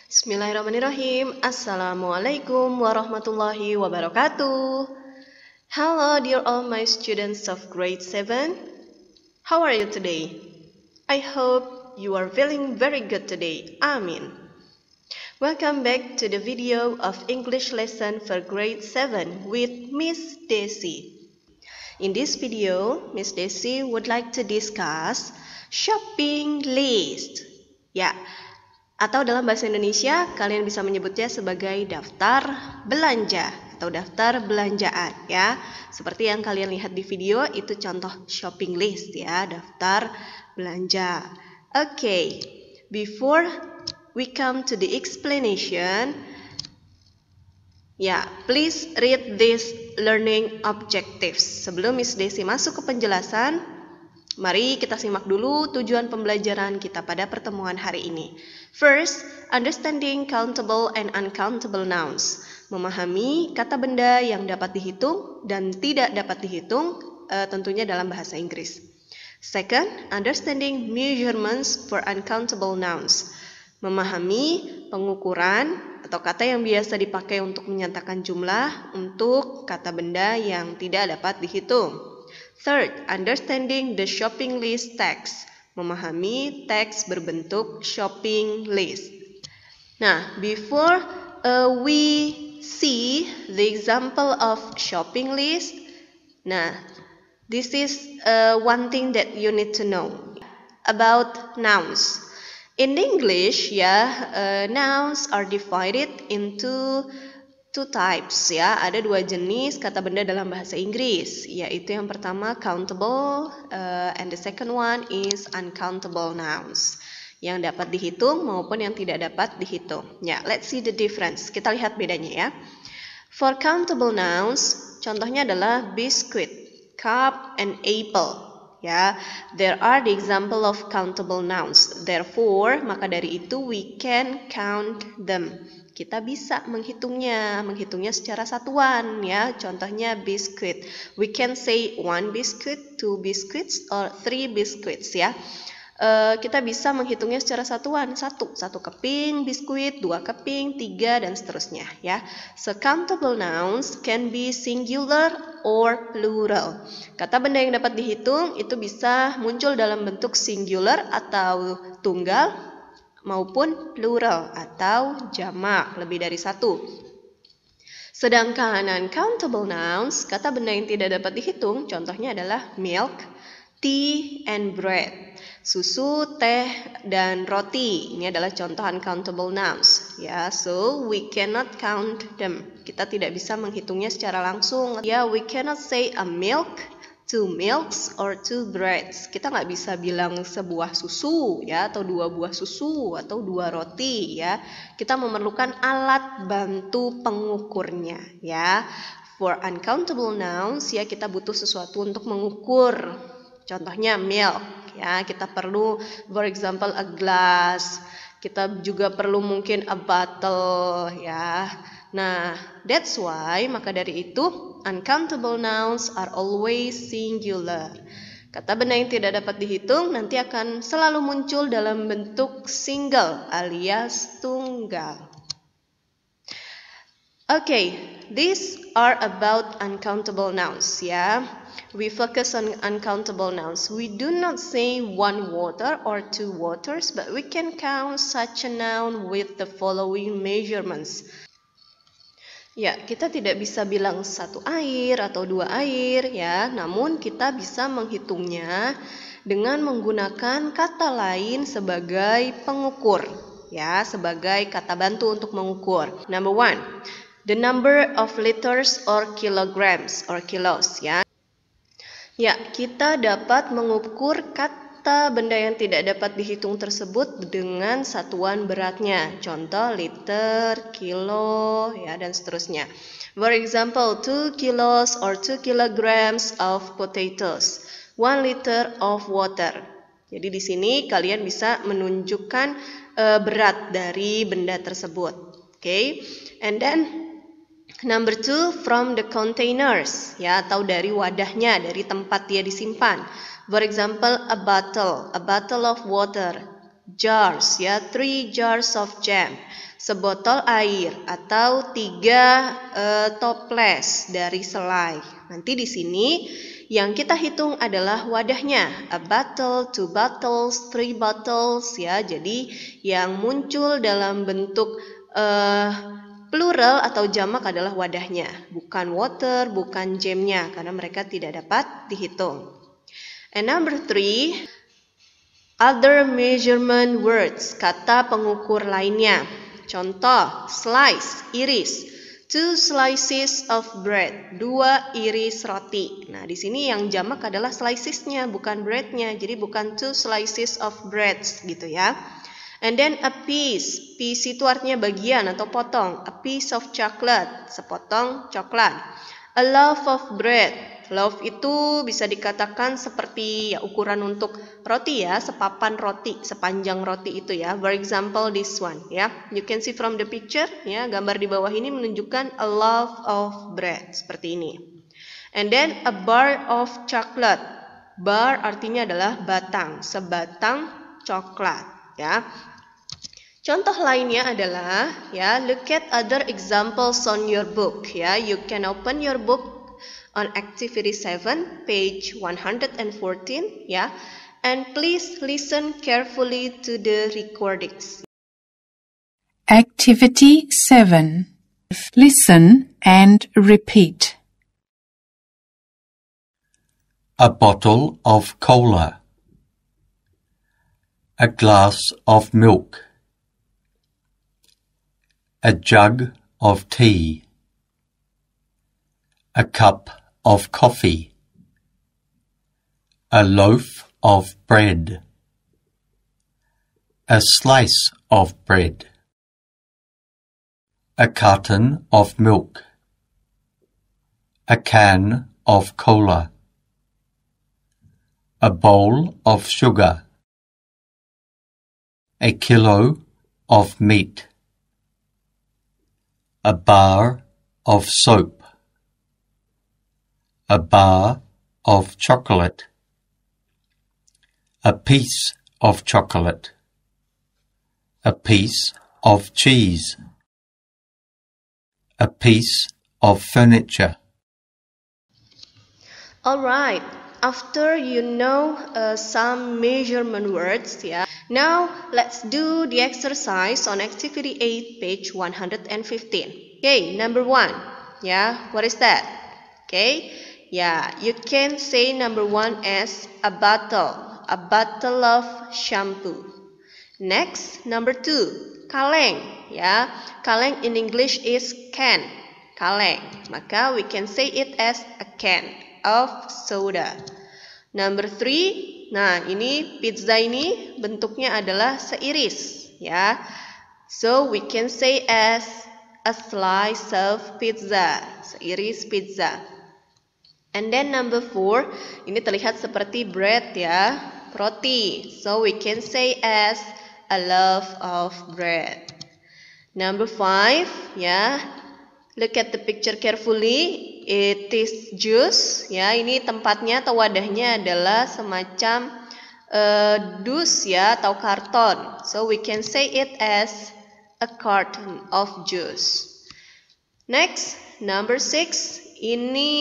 Bismillahirrahmanirrahim. Assalamualaikum warahmatullahi wabarakatuh. Hello dear all my students of grade 7. How are you today? I hope you are feeling very good today. Amin. Welcome back to the video of English lesson for grade 7 with Miss Desi. In this video, Miss Desi would like to discuss shopping list. Ya, atau dalam bahasa Indonesia, kalian bisa menyebutnya sebagai daftar belanja atau daftar belanjaan ya. Seperti yang kalian lihat di video, itu contoh shopping list ya, daftar belanja. Okay, before we come to the explanation, please read these learning objectives. Sebelum Miss Desi masuk ke penjelasan, mari kita simak dulu tujuan pembelajaran kita pada pertemuan hari ini. First, understanding countable and uncountable nouns. Memahami kata benda yang dapat dihitung dan tidak dapat dihitung, tentunya dalam bahasa Inggris. Second, understanding measurements for uncountable nouns. Memahami pengukuran atau kata yang biasa dipakai untuk menyatakan jumlah untuk kata benda yang tidak dapat dihitung. Third, understanding the shopping list text. Memahami teks berbentuk shopping list. Nah, before we see the example of shopping list, this is one thing that you need to know about nouns. In English, nouns are divided into two types ya, ada dua jenis kata benda dalam bahasa Inggris, yaitu yang pertama countable and the second one is uncountable nouns, yang dapat dihitung maupun yang tidak dapat dihitung. Let's see the difference. Kita lihat bedanya ya. For countable nouns, contohnya adalah biscuit, cup, and apple. There are the example of countable nouns. Therefore, maka dari itu we can count them. Kita bisa menghitungnya secara satuan ya. Contohnya biscuit. We can say 1 biscuit, 2 biscuits, or 3 biscuits ya. Kita bisa menghitungnya secara satuan. Satu keping biskuit, 2 keping, 3 dan seterusnya ya. So countable nouns can be singular or plural. Kata benda yang dapat dihitung itu bisa muncul dalam bentuk singular atau tunggal maupun plural atau jamak, lebih dari satu. Sedangkan uncountable nouns, kata benda yang tidak dapat dihitung, contohnya adalah milk, tea, and bread. Susu, teh, dan roti. Ini adalah contoh uncountable nouns. So we cannot count them. Kita tidak bisa menghitungnya secara langsung. We cannot say a milk, 2 milks, or 2 breads. Kita nggak bisa bilang sebuah susu atau 2 buah susu atau 2 roti ya. Kita memerlukan alat bantu pengukurnya ya. For uncountable nouns kita butuh sesuatu untuk mengukur. Contohnya milk ya, kita perlu for example a glass. Kita juga perlu mungkin a bottle ya. Nah, that's why maka dari itu uncountable nouns are always singular. Kata benda yang tidak dapat dihitung nanti akan selalu muncul dalam bentuk single alias tunggal. Okay, these are about uncountable nouns ya. We focus on uncountable nouns. We do not say 1 water or 2 waters, but we can count such a noun with the following measurements. Kita tidak bisa bilang 1 air atau 2 air ya, namun kita bisa menghitungnya dengan menggunakan kata lain sebagai pengukur ya, sebagai kata bantu untuk mengukur. Number 1, the number of liters or kilograms or kilos ya. Kita dapat mengukur kata benda yang tidak dapat dihitung tersebut dengan satuan beratnya. Contoh liter, kilo, dan seterusnya. For example, 2 kilos or 2 kilograms of potatoes, 1 liter of water. Jadi di sini kalian bisa menunjukkan berat dari benda tersebut. Okay? And then number 2, from the containers atau dari wadahnya, dari tempat dia disimpan. For example, a bottle of water, jars 3 jars of jam. sebotol air atau 3 toples dari selai. Nanti di sini yang kita hitung adalah wadahnya. A bottle, 2 bottles, 3 bottles ya. Jadi yang muncul dalam bentuk plural atau jamak adalah wadahnya, bukan water, bukan jamnya karena mereka tidak dapat dihitung. And number 3, other measurement words, kata pengukur lainnya. Contoh, slice, iris. 2 slices of bread, 2 iris roti. Nah, di sini yang jamak adalah slicesnya, bukan breadnya. Jadi bukan 2 slices of breads gitu ya. And then a piece. Piece itu artinya bagian atau potong. A piece of chocolate, sepotong coklat. A loaf of bread. Loaf itu bisa dikatakan seperti ya, ukuran untuk roti ya, sepapan roti, sepanjang roti itu ya. For example, this one ya. You can see from the picture ya, gambar di bawah ini menunjukkan a loaf of bread seperti ini. And then a bar of chocolate. Bar artinya adalah batang, sebatang coklat ya. Contoh lainnya adalah ya, look at other examples on your book ya. You can open your book on activity 7 page 114 ya, and please listen carefully to the recordings. Activity 7. Listen and repeat. A bottle of cola, a glass of milk, a jug of tea, a cup of coffee, a loaf of bread, a slice of bread, a carton of milk, a can of cola, a bowl of sugar, a kilo of meat, a bar of soap, a bar of chocolate, a piece of chocolate, a piece of cheese, a piece of furniture. Alright, after you know some measurement words yeah, now let's do the exercise on activity 8 page 115. Okay, number 1 yeah, what is that? Okay, yeah, you can say number 1 as a bottle of shampoo. Next, number 2, kaleng ya. Kaleng in English is can. Kaleng, maka we can say it as a can of soda. Number 3, nah ini pizza ini bentuknya adalah seiris ya. So we can say as a slice of pizza, seiris pizza. And then number 4, ini terlihat seperti bread ya, roti. So we can say as a loaf of bread. Number 5 ya, look at the picture carefully. It is juice ya. Ini tempatnya atau wadahnya adalah semacam dus ya atau karton. So we can say it as a carton of juice. Next, number 6. Ini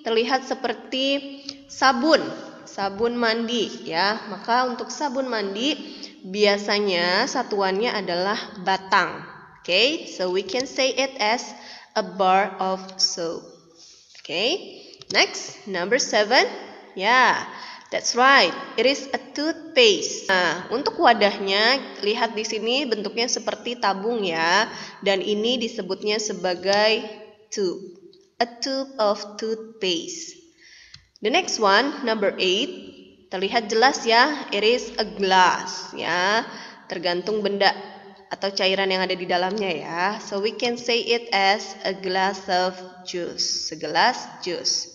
terlihat seperti sabun mandi ya. Maka untuk sabun mandi biasanya satuannya adalah batang. Okay, so we can say it as a bar of soap. Okay, next, number 7. Yeah, that's right. It is a toothpaste. Nah, untuk wadahnya lihat di sini bentuknya seperti tabung ya, dan ini disebutnya sebagai tube. A tube of toothpaste. The next one, number 8, terlihat jelas ya, it is a glass ya, tergantung benda atau cairan yang ada di dalamnya ya. So we can say it as a glass of juice, segelas jus.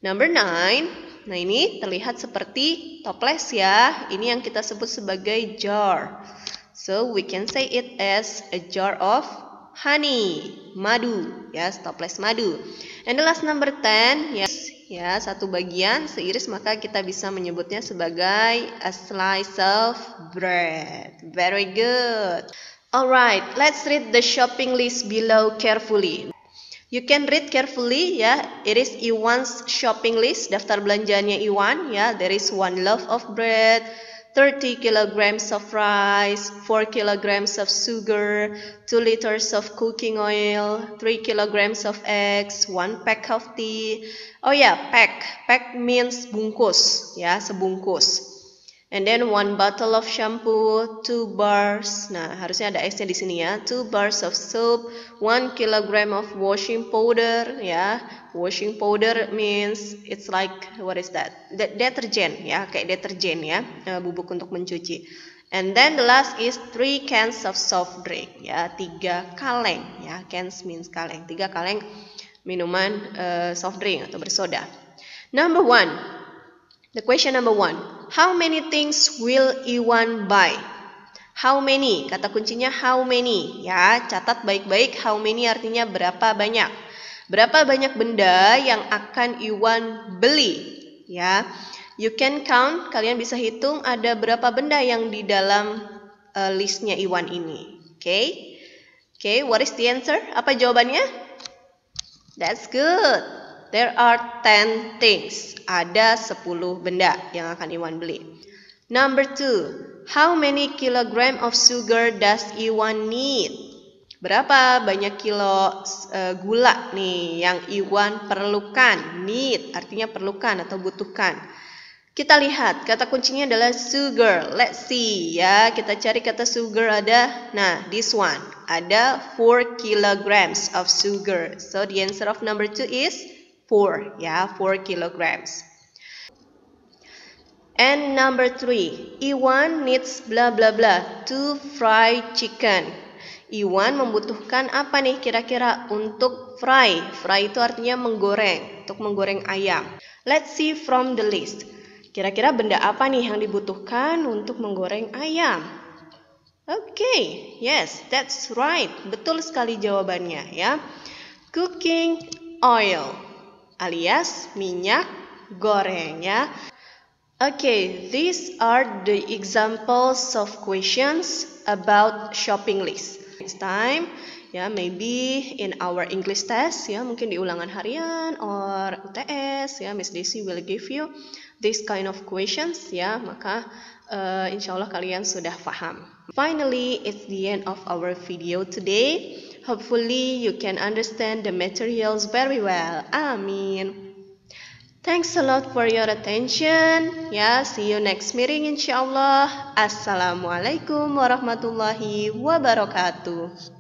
Number 9, nah ini terlihat seperti toples ya, ini yang kita sebut sebagai jar. So we can say it as a jar of honey, madu ya, toples madu. And the last number 10 ya, satu bagian seiris, maka kita bisa menyebutnya sebagai a slice of bread. Very good. Alright, let's read the shopping list below carefully. You can read carefully, ya. It is Iwan's shopping list, daftar belanjanya Iwan, ya. There is 1 loaf of bread, 30 kilograms of rice, 4 kilograms of sugar, 2 liters of cooking oil, 3 kilograms of eggs, 1 pack of tea. Oh ya, pack. Pack means bungkus, ya, sebungkus. And then 1 bottle of shampoo, 2 bars. Nah, harusnya ada S-nya di sini ya. 2 bars of soap, 1 kilogram of washing powder, ya. Washing powder means it's like, what is that? Deterjen, ya, kayak deterjen ya, bubuk untuk mencuci. And then the last is 3 cans of soft drink, ya, 3 kaleng, ya. Cans means kaleng, 3 kaleng minuman soft drink atau bersoda. Number 1. The question number 1. How many things will Iwan buy? How many? Kata kuncinya how many. Ya, catat baik-baik. How many artinya berapa banyak. Berapa banyak benda yang akan Iwan beli? Ya, you can count. Kalian bisa hitung ada berapa benda yang di dalam listnya Iwan ini. Okay? Okay, what is the answer? Apa jawabannya? That's good. There are 10 things. Ada 10 benda yang akan Iwan beli. Number 2. How many kilogram of sugar does Iwan need? Berapa banyak kilo gula nih yang Iwan perlukan? Need artinya perlukan atau butuhkan. Kita lihat, kata kuncinya adalah sugar. Let's see ya, kita cari kata sugar ada. Nah, this one. Ada 4 kilograms of sugar. So the answer of number 2 is 4, ya, 4 kilograms. And number 3, Iwan needs blah blah blah to fry chicken. Iwan membutuhkan apa nih kira-kira untuk fry? Fry itu artinya menggoreng, untuk menggoreng ayam. Let's see from the list. Kira-kira benda apa nih yang dibutuhkan untuk menggoreng ayam? Okay, yes, that's right. Betul sekali jawabannya ya. Cooking oil, alias minyak goreng ya. Okay, these are the examples of questions about shopping list. Next time, ya, maybe in our English test, ya, mungkin di ulangan harian or UTS, ya, Miss Desi will give you this kind of questions, ya, maka insya Allah kalian sudah paham. Finally, it's the end of our video today. Hopefully, you can understand the materials very well. Amin. Thanks a lot for your attention. Ya, see you next meeting insya Allah. Assalamualaikum warahmatullahi wabarakatuh.